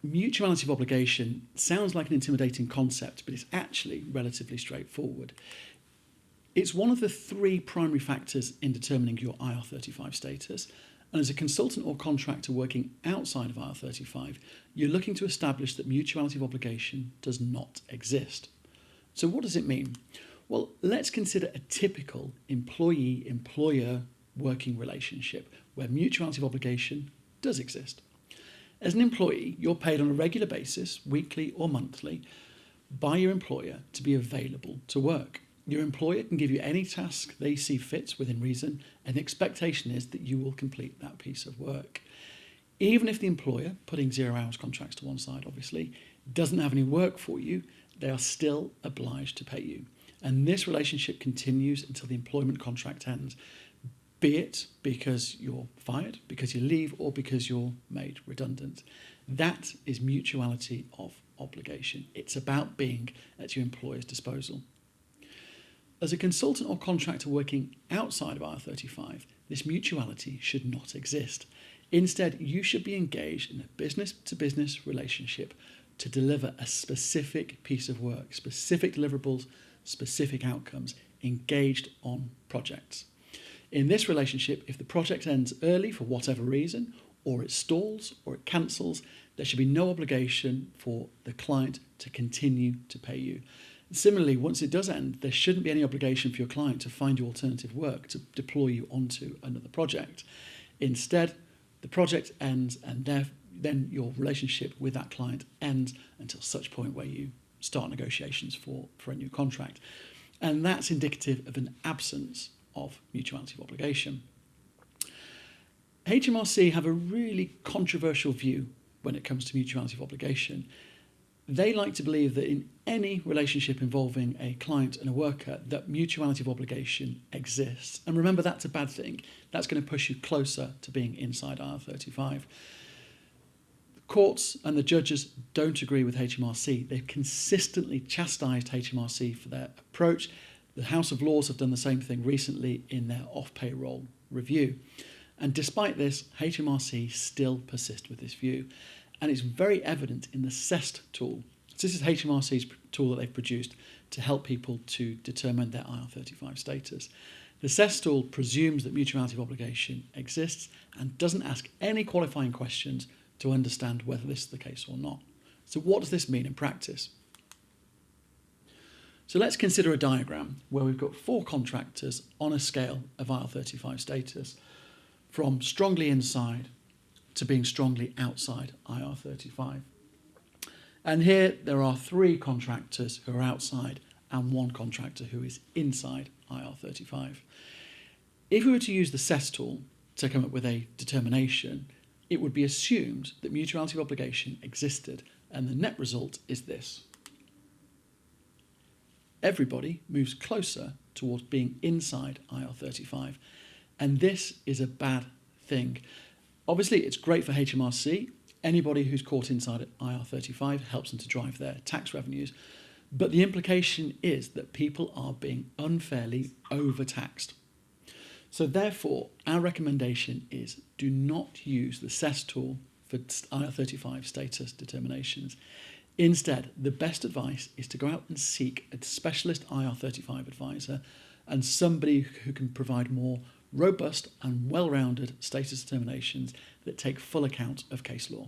Mutuality of obligation sounds like an intimidating concept, but it's actually relatively straightforward. It's one of the three primary factors in determining your IR35 status. And as a consultant or contractor working outside of IR35, you're looking to establish that mutuality of obligation does not exist. So what does it mean? Well, let's consider a typical employee-employer working relationship where mutuality of obligation does exist. As an employee, you're paid on a regular basis, weekly or monthly, by your employer to be available to work. Your employer can give you any task they see fit within reason, and the expectation is that you will complete that piece of work. Even if the employer, putting 0 hours contracts to one side obviously, doesn't have any work for you, they are still obliged to pay you. And this relationship continues until the employment contract ends, be it because you're fired, because you leave, or because you're made redundant. That is mutuality of obligation. It's about being at your employer's disposal. As a consultant or contractor working outside of IR35, this mutuality should not exist. Instead, you should be engaged in a business-to-business relationship to deliver a specific piece of work, specific deliverables, specific outcomes, engaged on projects. In this relationship, if the project ends early for whatever reason, or it stalls, or it cancels, there should be no obligation for the client to continue to pay you. Similarly, once it does end, there shouldn't be any obligation for your client to find you alternative work to deploy you onto another project. Instead, the project ends and then your relationship with that client ends until such point where you start negotiations for a new contract. And that's indicative of an absence of mutuality of obligation. HMRC have a really controversial view when it comes to mutuality of obligation. They like to believe that in any relationship involving a client and a worker, that mutuality of obligation exists. And remember, that's a bad thing. That's going to push you closer to being inside IR35. The courts and the judges don't agree with HMRC. They've consistently chastised HMRC for their approach. The House of Lords have done the same thing recently in their off-payroll review. And despite this, HMRC still persist with this view. And it's very evident in the CEST tool. So this is HMRC's tool that they've produced to help people to determine their IR35 status. The CEST tool presumes that mutuality of obligation exists and doesn't ask any qualifying questions to understand whether this is the case or not. So what does this mean in practice? So let's consider a diagram where we've got 4 contractors on a scale of IR35 status, from strongly inside to being strongly outside IR35. And here there are 3 contractors who are outside and 1 contractor who is inside IR35. If we were to use the CEST tool to come up with a determination, it would be assumed that mutuality of obligation existed, and the net result is this. Everybody moves closer towards being inside IR35, and this is a bad thing. Obviously, it's great for HMRC. Anybody who's caught inside at IR35 helps them to drive their tax revenues. But the implication is that people are being unfairly overtaxed. So therefore, our recommendation is do not use the CEST tool for IR35 status determinations. Instead, the best advice is to go out and seek a specialist IR35 advisor and somebody who can provide more robust and well-rounded status determinations that take full account of case law.